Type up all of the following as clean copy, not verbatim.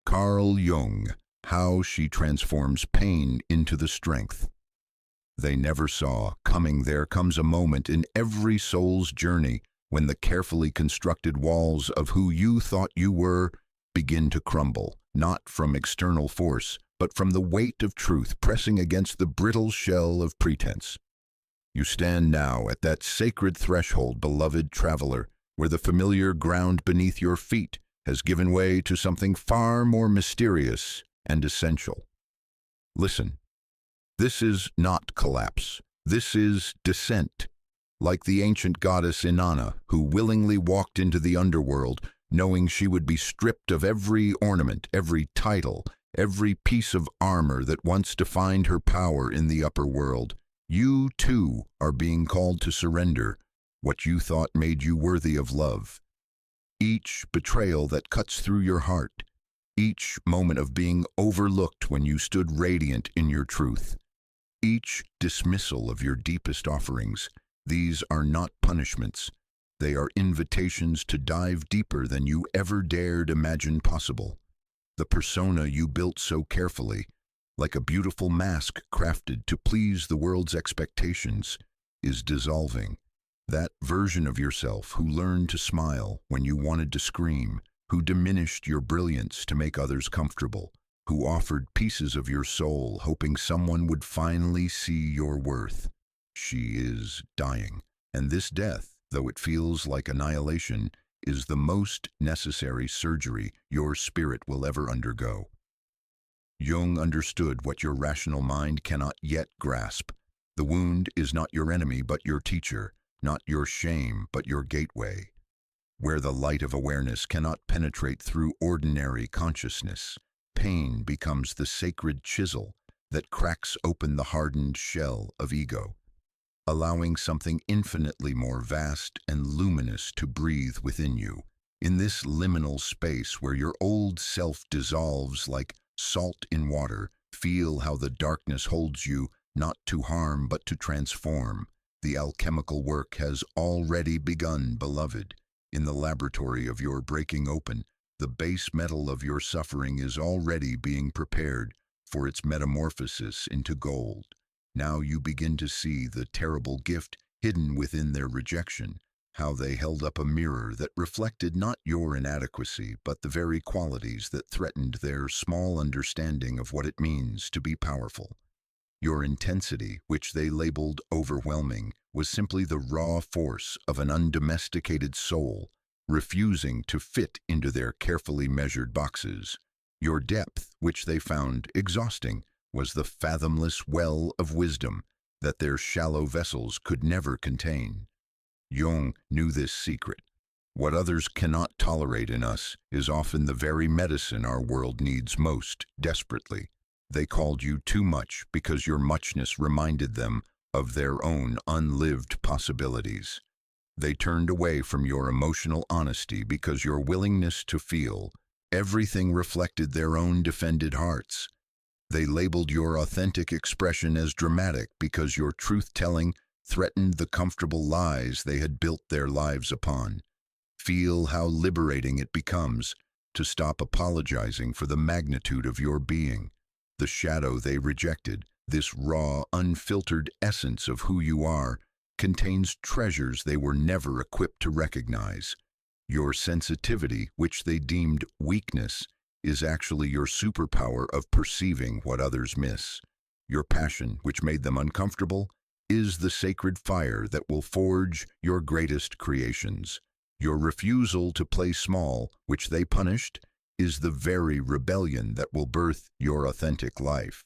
Carl Jung, How She Transforms Pain into the Strength. They never saw coming there comes a moment in every soul's journey when the carefully constructed walls of who you thought you were begin to crumble, not from external force, but from the weight of truth pressing against the brittle shell of pretense. You stand now at that sacred threshold, beloved traveler, where the familiar ground beneath your feet has given way to something far more mysterious and essential. Listen, this is not collapse. This is descent. Like the ancient goddess Inanna, who willingly walked into the underworld, knowing she would be stripped of every ornament, every title, every piece of armor that once defined her power in the upper world, you too are being called to surrender what you thought made you worthy of love. Each betrayal that cuts through your heart, each moment of being overlooked when you stood radiant in your truth, each dismissal of your deepest offerings, these are not punishments. They are invitations to dive deeper than you ever dared imagine possible. The persona you built so carefully, like a beautiful mask crafted to please the world's expectations, is dissolving. That version of yourself who learned to smile when you wanted to scream, who diminished your brilliance to make others comfortable, who offered pieces of your soul hoping someone would finally see your worth. She is dying, and this death, though it feels like annihilation, is the most necessary surgery your spirit will ever undergo. Jung understood what your rational mind cannot yet grasp. The wound is not your enemy but your teacher, not your shame but your gateway. Where the light of awareness cannot penetrate through ordinary consciousness, pain becomes the sacred chisel that cracks open the hardened shell of ego, allowing something infinitely more vast and luminous to breathe within you. In this liminal space where your old self dissolves like salt in water, feel how the darkness holds you not to harm but to transform. The alchemical work has already begun, beloved. In the laboratory of your breaking open, the base metal of your suffering is already being prepared for its metamorphosis into gold. Now you begin to see the terrible gift hidden within their rejection, how they held up a mirror that reflected not your inadequacy, but the very qualities that threatened their small understanding of what it means to be powerful. Your intensity, which they labeled overwhelming, was simply the raw force of an undomesticated soul, refusing to fit into their carefully measured boxes. Your depth, which they found exhausting, was the fathomless well of wisdom that their shallow vessels could never contain. Jung knew this secret. What others cannot tolerate in us is often the very medicine our world needs most desperately. They called you too much because your muchness reminded them of their own unlived possibilities. They turned away from your emotional honesty because your willingness to feel everything reflected their own defended hearts. They labeled your authentic expression as dramatic because your truth-telling threatened the comfortable lies they had built their lives upon. Feel how liberating it becomes to stop apologizing for the magnitude of your being. The shadow they rejected, this raw, unfiltered essence of who you are, contains treasures they were never equipped to recognize. Your sensitivity, which they deemed weakness, is actually your superpower of perceiving what others miss. Your passion, which made them uncomfortable, is the sacred fire that will forge your greatest creations. Your refusal to play small, which they punished, is the very rebellion that will birth your authentic life.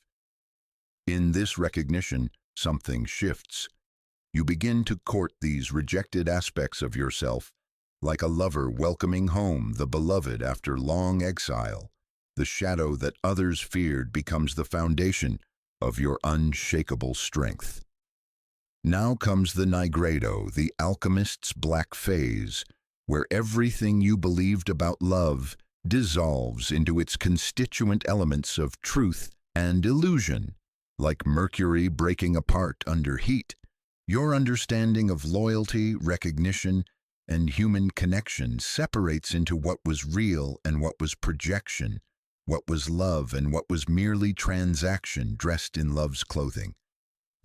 In this recognition, something shifts. You begin to court these rejected aspects of yourself, like a lover welcoming home the beloved after long exile. The shadow that others feared becomes the foundation of your unshakable strength. Now comes the nigredo, the alchemist's black phase, where everything you believed about love dissolves into its constituent elements of truth and illusion. Like mercury breaking apart under heat, your understanding of loyalty, recognition, and human connection separates into what was real and what was projection, what was love and what was merely transaction dressed in love's clothing.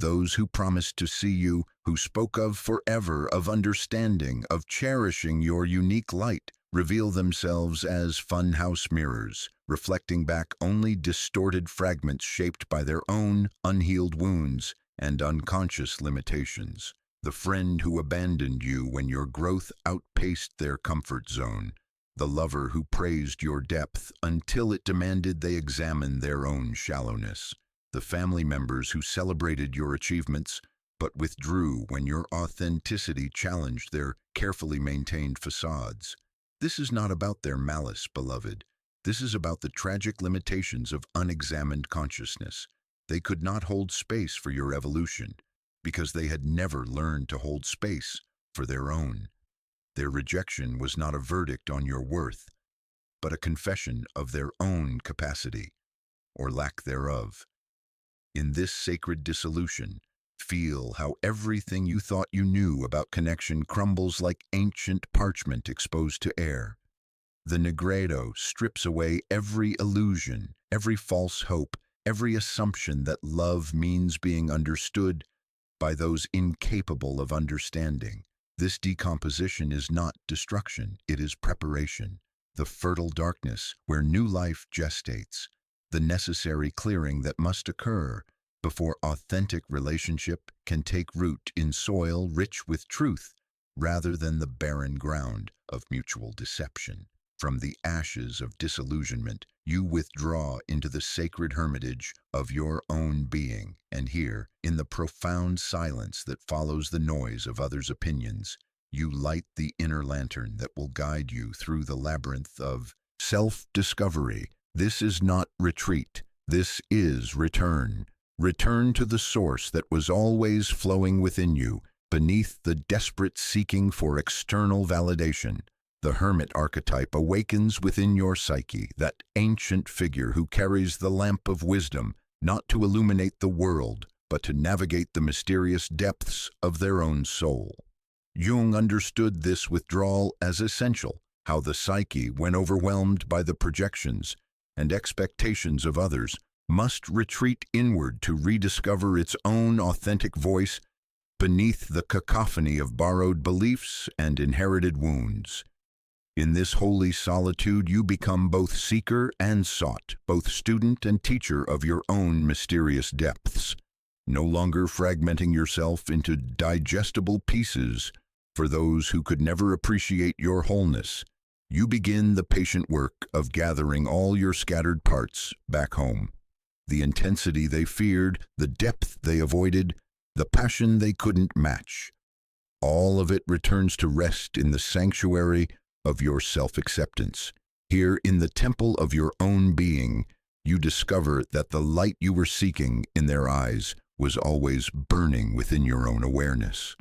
Those who promised to see you, who spoke of forever, of understanding, of cherishing your unique light, reveal themselves as funhouse mirrors, reflecting back only distorted fragments shaped by their own unhealed wounds and unconscious limitations. The friend who abandoned you when your growth outpaced their comfort zone. The lover who praised your depth until it demanded they examine their own shallowness. The family members who celebrated your achievements but withdrew when your authenticity challenged their carefully maintained facades. This is not about their malice, beloved. This is about the tragic limitations of unexamined consciousness. They could not hold space for your evolution because they had never learned to hold space for their own. Their rejection was not a verdict on your worth, but a confession of their own capacity, or lack thereof. In this sacred dissolution, feel how everything you thought you knew about connection crumbles like ancient parchment exposed to air. The Negredo strips away every illusion, every false hope, every assumption that love means being understood by those incapable of understanding. This decomposition is not destruction, it is preparation, the fertile darkness where new life gestates, the necessary clearing that must occur before authentic relationship can take root in soil rich with truth rather than the barren ground of mutual deception. From the ashes of disillusionment, you withdraw into the sacred hermitage of your own being, and here, in the profound silence that follows the noise of others' opinions, you light the inner lantern that will guide you through the labyrinth of self-discovery. This is not retreat. This is return. Return to the source that was always flowing within you, beneath the desperate seeking for external validation. The hermit archetype awakens within your psyche, that ancient figure who carries the lamp of wisdom, not to illuminate the world, but to navigate the mysterious depths of their own soul. Jung understood this withdrawal as essential, how the psyche, when overwhelmed by the projections and expectations of others, must retreat inward to rediscover its own authentic voice beneath the cacophony of borrowed beliefs and inherited wounds. In this holy solitude, you become both seeker and sought, both student and teacher of your own mysterious depths, no longer fragmenting yourself into digestible pieces for those who could never appreciate your wholeness. You begin the patient work of gathering all your scattered parts back home. The intensity they feared, the depth they avoided, the passion they couldn't match. All of it returns to rest in the sanctuary of your self-acceptance. Here in the temple of your own being, you discover that the light you were seeking in their eyes was always burning within your own awareness.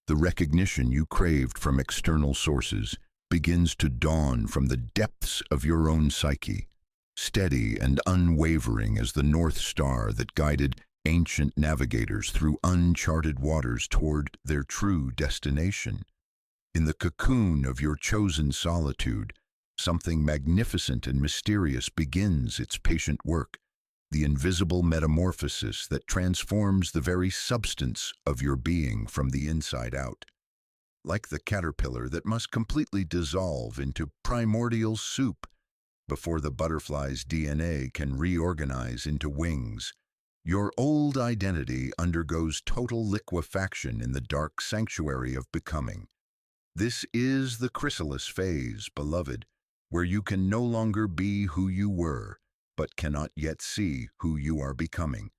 The recognition you craved from external sources begins to dawn from the depths of your own psyche, steady and unwavering as the North Star that guided ancient navigators through uncharted waters toward their true destination. In the cocoon of your chosen solitude, something magnificent and mysterious begins its patient work, the invisible metamorphosis that transforms the very substance of your being from the inside out. Like the caterpillar that must completely dissolve into primordial soup before the butterfly's DNA can reorganize into wings, your old identity undergoes total liquefaction in the dark sanctuary of becoming. This is the chrysalis phase, beloved, where you can no longer be who you were, but cannot yet see who you are becoming.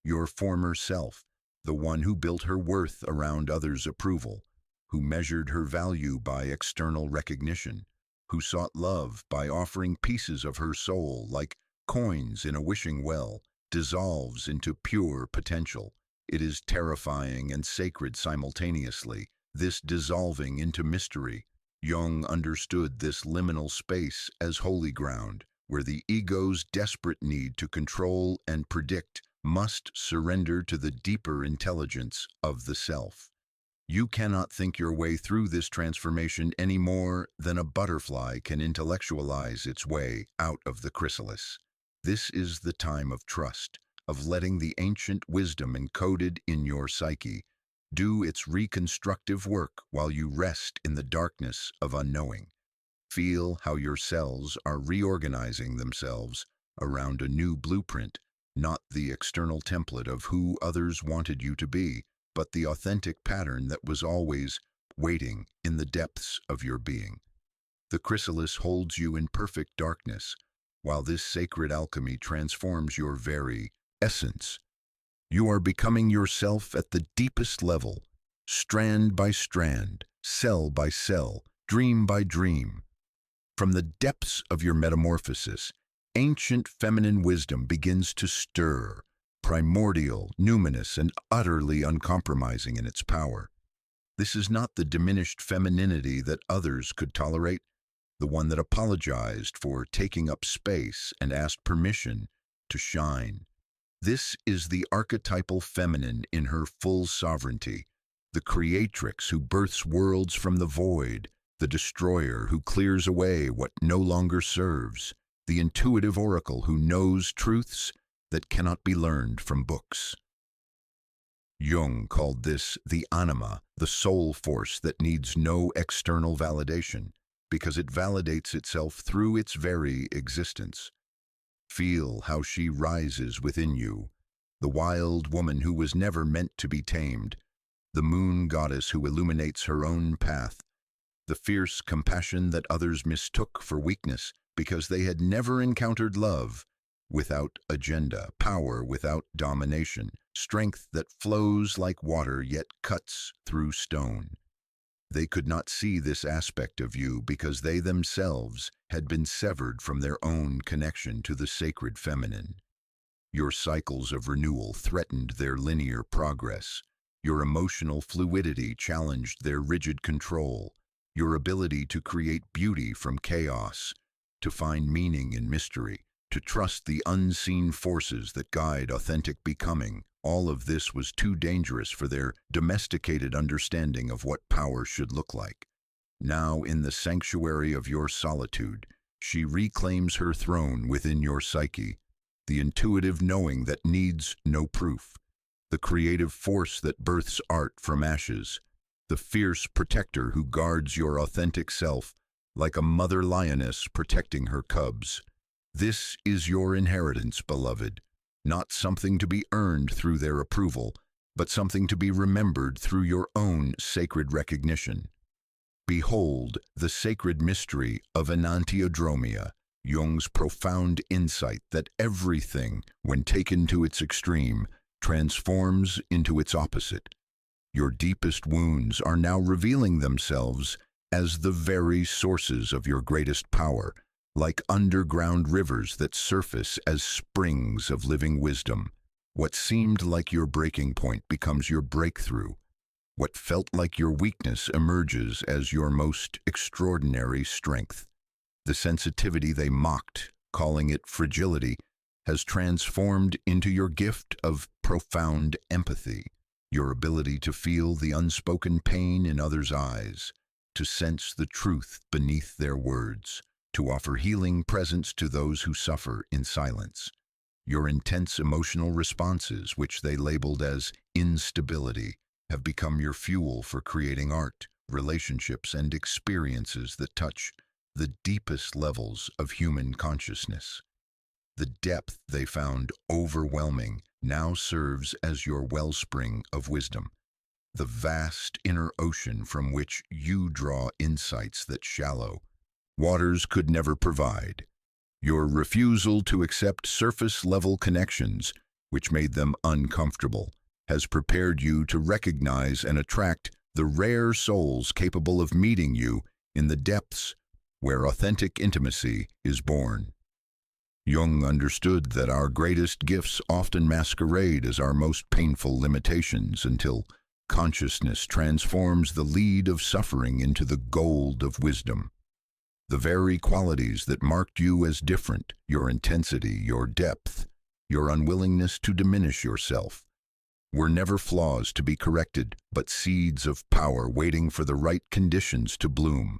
Your former self, the one who built her worth around others' approval, who measured her value by external recognition, who sought love by offering pieces of her soul like coins in a wishing well, dissolves into pure potential. It is terrifying and sacred simultaneously, this dissolving into mystery. Jung understood this liminal space as holy ground, where the ego's desperate need to control and predict must surrender to the deeper intelligence of the self. You cannot think your way through this transformation any more than a butterfly can intellectualize its way out of the chrysalis. This is the time of trust, of letting the ancient wisdom encoded in your psyche do its reconstructive work while you rest in the darkness of unknowing. Feel how your cells are reorganizing themselves around a new blueprint, not the external template of who others wanted you to be, but the authentic pattern that was always waiting in the depths of your being. The chrysalis holds you in perfect darkness, while this sacred alchemy transforms your very essence. You are becoming yourself at the deepest level, strand by strand, cell by cell, dream by dream. From the depths of your metamorphosis, ancient feminine wisdom begins to stir, primordial, numinous, and utterly uncompromising in its power. This is not the diminished femininity that others could tolerate, the one that apologized for taking up space and asked permission to shine. This is the archetypal feminine in her full sovereignty, the creatrix who births worlds from the void, the destroyer who clears away what no longer serves, the intuitive oracle who knows truths that cannot be learned from books. Jung called this the Anima, the soul force that needs no external validation, because it validates itself through its very existence. Feel how she rises within you, the wild woman who was never meant to be tamed, the moon goddess who illuminates her own path, the fierce compassion that others mistook for weakness because they had never encountered love without agenda, power without domination, strength that flows like water yet cuts through stone. They could not see this aspect of you because they themselves had been severed from their own connection to the sacred feminine. Your cycles of renewal threatened their linear progress. Your emotional fluidity challenged their rigid control. Your ability to create beauty from chaos, to find meaning in mystery, to trust the unseen forces that guide authentic becoming, all of this was too dangerous for their domesticated understanding of what power should look like. Now, in the sanctuary of your solitude, she reclaims her throne within your psyche, the intuitive knowing that needs no proof, the creative force that births art from ashes, the fierce protector who guards your authentic self like a mother lioness protecting her cubs. This is your inheritance, beloved, not something to be earned through their approval, but something to be remembered through your own sacred recognition. Behold the sacred mystery of enantiodromia, Jung's profound insight that everything, when taken to its extreme, transforms into its opposite. Your deepest wounds are now revealing themselves as the very sources of your greatest power, like underground rivers that surface as springs of living wisdom. What seemed like your breaking point becomes your breakthrough. What felt like your weakness emerges as your most extraordinary strength. The sensitivity they mocked, calling it fragility, has transformed into your gift of profound empathy, your ability to feel the unspoken pain in others' eyes, to sense the truth beneath their words, to offer healing presence to those who suffer in silence. Your intense emotional responses, which they labeled as instability, have become your fuel for creating art, relationships, and experiences that touch the deepest levels of human consciousness. The depth they found overwhelming now serves as your wellspring of wisdom, the vast inner ocean from which you draw insights that shallow waters could never provide. Your refusal to accept surface-level connections, which made them uncomfortable, has prepared you to recognize and attract the rare souls capable of meeting you in the depths where authentic intimacy is born. Jung understood that our greatest gifts often masquerade as our most painful limitations until consciousness transforms the lead of suffering into the gold of wisdom. The very qualities that marked you as different, your intensity, your depth, your unwillingness to diminish yourself, were never flaws to be corrected, but seeds of power waiting for the right conditions to bloom.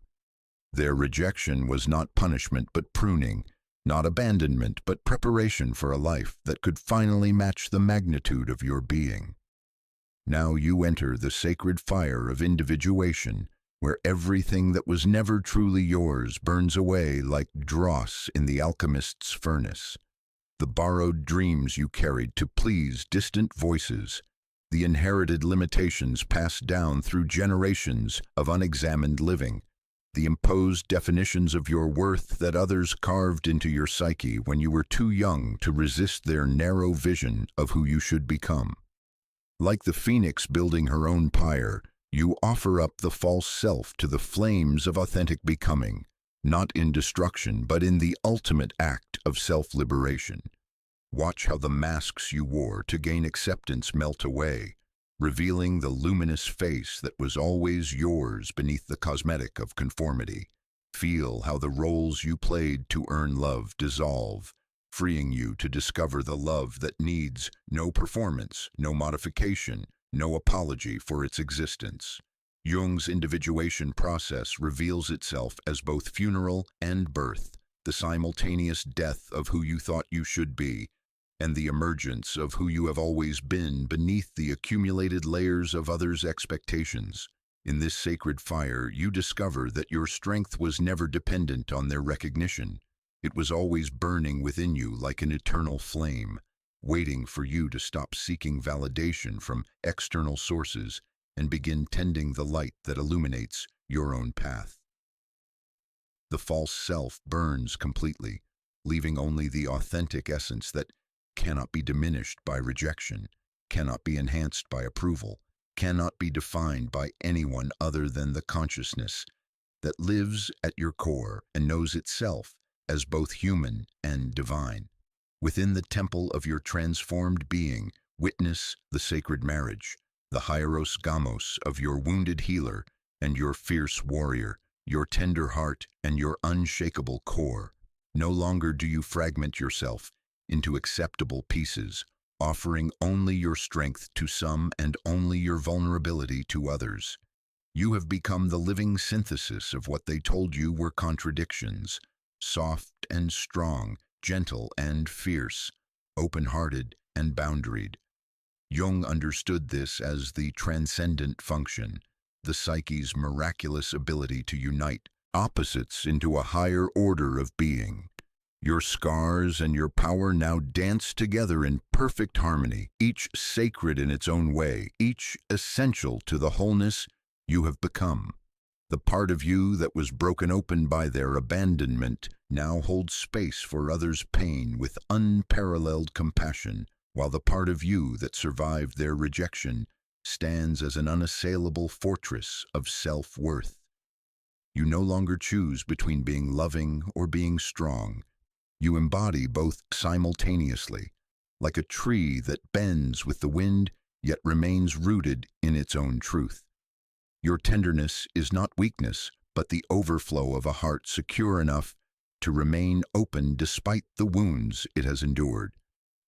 Their rejection was not punishment but pruning, not abandonment but preparation for a life that could finally match the magnitude of your being. Now you enter the sacred fire of individuation, where everything that was never truly yours burns away like dross in the alchemist's furnace. The borrowed dreams you carried to please distant voices, the inherited limitations passed down through generations of unexamined living, the imposed definitions of your worth that others carved into your psyche when you were too young to resist their narrow vision of who you should become. Like the phoenix building her own pyre, you offer up the false self to the flames of authentic becoming, not in destruction, but in the ultimate act of self-liberation. Watch how the masks you wore to gain acceptance melt away, revealing the luminous face that was always yours beneath the cosmetic of conformity. Feel how the roles you played to earn love dissolve, freeing you to discover the love that needs no performance, no modification, no apology for its existence. Jung's individuation process reveals itself as both funeral and birth, the simultaneous death of who you thought you should be, and the emergence of who you have always been beneath the accumulated layers of others' expectations. In this sacred fire, you discover that your strength was never dependent on their recognition. It was always burning within you like an eternal flame, waiting for you to stop seeking validation from external sources and begin tending the light that illuminates your own path. The false self burns completely, leaving only the authentic essence that cannot be diminished by rejection, cannot be enhanced by approval, cannot be defined by anyone other than the consciousness that lives at your core and knows itself as both human and divine. Within the temple of your transformed being, witness the sacred marriage, the hieros gamos of your wounded healer and your fierce warrior, your tender heart and your unshakable core. No longer do you fragment yourself into acceptable pieces, offering only your strength to some and only your vulnerability to others. You have become the living synthesis of what they told you were contradictions, soft and strong, gentle and fierce, open-hearted and boundaried. Jung understood this as the transcendent function, the psyche's miraculous ability to unite opposites into a higher order of being. Your scars and your power now dance together in perfect harmony, each sacred in its own way, each essential to the wholeness you have become. The part of you that was broken open by their abandonment now holds space for others' pain with unparalleled compassion, while the part of you that survived their rejection stands as an unassailable fortress of self-worth. You no longer choose between being loving or being strong. You embody both simultaneously, like a tree that bends with the wind yet remains rooted in its own truth. Your tenderness is not weakness, but the overflow of a heart secure enough to remain open despite the wounds it has endured.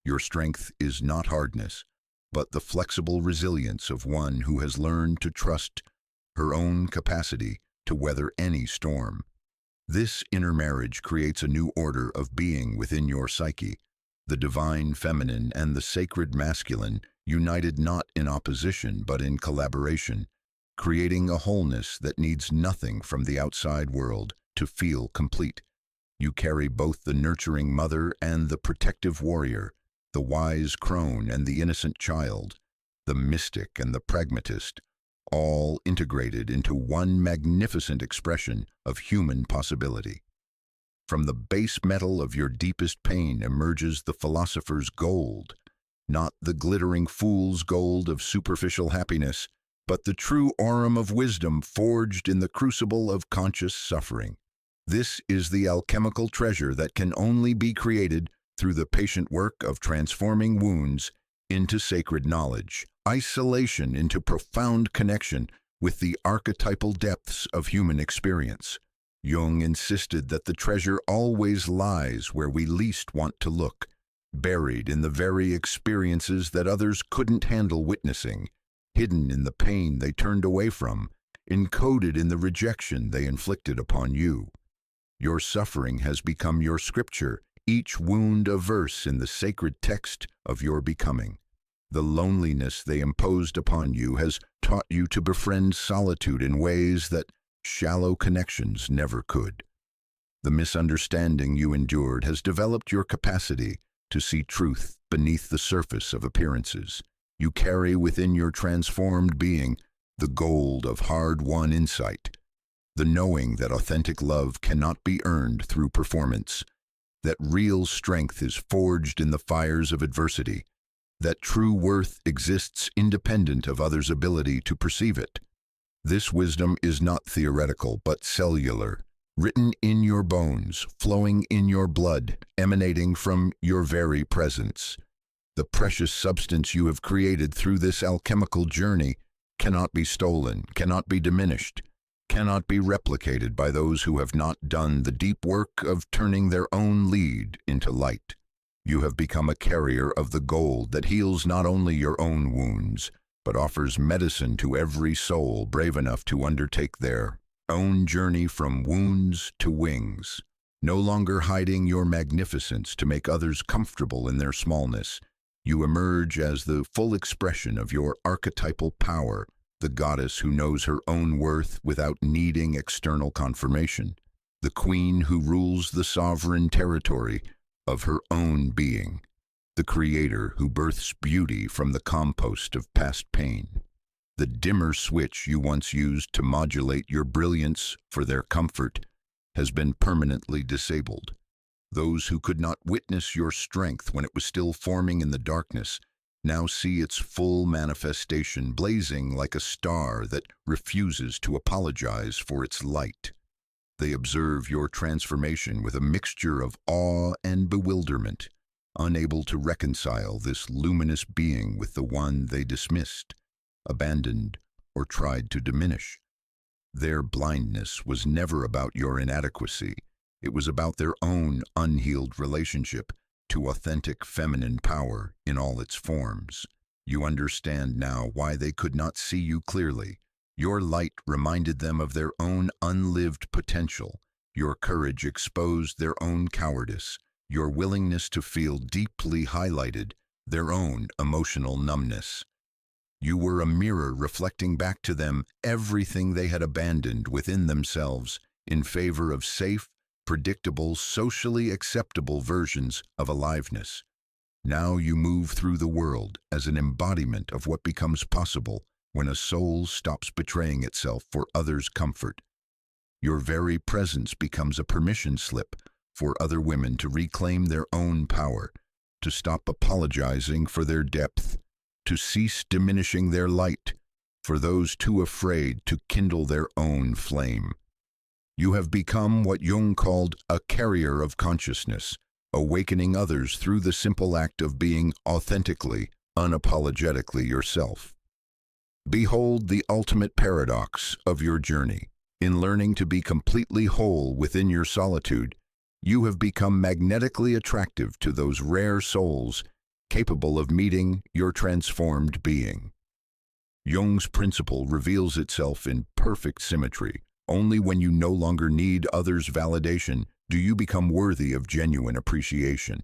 Your strength is not hardness, but the flexible resilience of one who has learned to trust her own capacity to weather any storm. This inner marriage creates a new order of being within your psyche, the divine feminine and the sacred masculine united not in opposition but in collaboration, creating a wholeness that needs nothing from the outside world to feel complete. You carry both the nurturing mother and the protective warrior, the wise crone and the innocent child, the mystic and the pragmatist, all integrated into one magnificent expression of human possibility. From the base metal of your deepest pain emerges the philosopher's gold, not the glittering fool's gold of superficial happiness, but the true aurum of wisdom forged in the crucible of conscious suffering. This is the alchemical treasure that can only be created through the patient work of transforming wounds into sacred knowledge, isolation into profound connection with the archetypal depths of human experience. Jung insisted that the treasure always lies where we least want to look, buried in the very experiences that others couldn't handle witnessing, hidden in the pain they turned away from, encoded in the rejection they inflicted upon you. Your suffering has become your scripture, each wound a verse in the sacred text of your becoming. The loneliness they imposed upon you has taught you to befriend solitude in ways that shallow connections never could. The misunderstanding you endured has developed your capacity to see truth beneath the surface of appearances. You carry within your transformed being the gold of hard-won insight, the knowing that authentic love cannot be earned through performance, that real strength is forged in the fires of adversity, that true worth exists independent of others' ability to perceive it. This wisdom is not theoretical but cellular, written in your bones, flowing in your blood, emanating from your very presence. The precious substance you have created through this alchemical journey cannot be stolen, cannot be diminished, cannot be replicated by those who have not done the deep work of turning their own lead into light. You have become a carrier of the gold that heals not only your own wounds, but offers medicine to every soul brave enough to undertake their own journey from wounds to wings. No longer hiding your magnificence to make others comfortable in their smallness, you emerge as the full expression of your archetypal power, the goddess who knows her own worth without needing external confirmation, the queen who rules the sovereign territory of her own being, the creator who births beauty from the compost of past pain. The dimmer switch you once used to modulate your brilliance for their comfort has been permanently disabled. Those who could not witness your strength when it was still forming in the darkness now see its full manifestation blazing like a star that refuses to apologize for its light. They observe your transformation with a mixture of awe and bewilderment, unable to reconcile this luminous being with the one they dismissed, abandoned, or tried to diminish. Their blindness was never about your inadequacy. It was about their own unhealed relationship to authentic feminine power in all its forms. You understand now why they could not see you clearly. Your light reminded them of their own unlived potential. Your courage exposed their own cowardice. Your willingness to feel deeply highlighted their own emotional numbness. You were a mirror reflecting back to them everything they had abandoned within themselves in favor of safe, predictable, socially acceptable versions of aliveness. Now you move through the world as an embodiment of what becomes possible when a soul stops betraying itself for others' comfort. Your very presence becomes a permission slip for other women to reclaim their own power, to stop apologizing for their depth, to cease diminishing their light for those too afraid to kindle their own flame. You have become what Jung called a carrier of consciousness, awakening others through the simple act of being authentically, unapologetically yourself. Behold the ultimate paradox of your journey. In learning to be completely whole within your solitude, you have become magnetically attractive to those rare souls capable of meeting your transformed being. Jung's principle reveals itself in perfect symmetry. Only when you no longer need others' validation do you become worthy of genuine appreciation.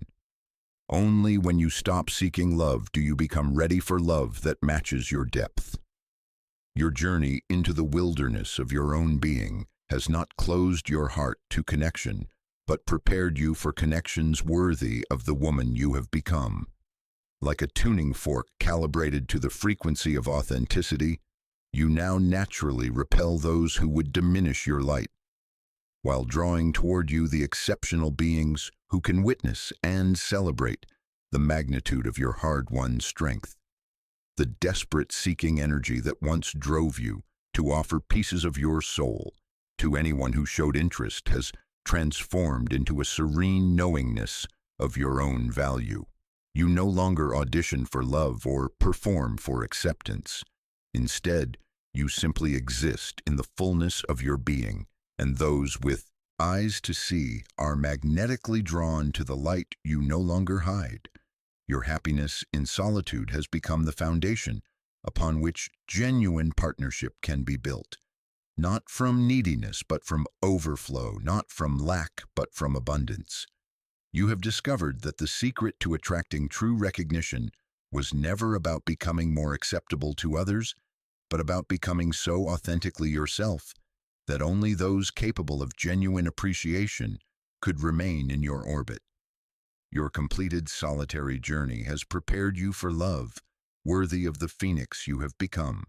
Only when you stop seeking love do you become ready for love that matches your depth. Your journey into the wilderness of your own being has not closed your heart to connection, but prepared you for connections worthy of the woman you have become. Like a tuning fork calibrated to the frequency of authenticity, you now naturally repel those who would diminish your light, while drawing toward you the exceptional beings who can witness and celebrate the magnitude of your hard-won strength. The desperate seeking energy that once drove you to offer pieces of your soul to anyone who showed interest has transformed into a serene knowingness of your own value. You no longer audition for love or perform for acceptance. Instead, you simply exist in the fullness of your being, and those with eyes to see are magnetically drawn to the light you no longer hide. Your happiness in solitude has become the foundation upon which genuine partnership can be built. Not from neediness, but from overflow, not from lack, but from abundance. You have discovered that the secret to attracting true recognition was never about becoming more acceptable to others, but about becoming so authentically yourself that only those capable of genuine appreciation could remain in your orbit. Your completed solitary journey has prepared you for love, worthy of the phoenix you have become.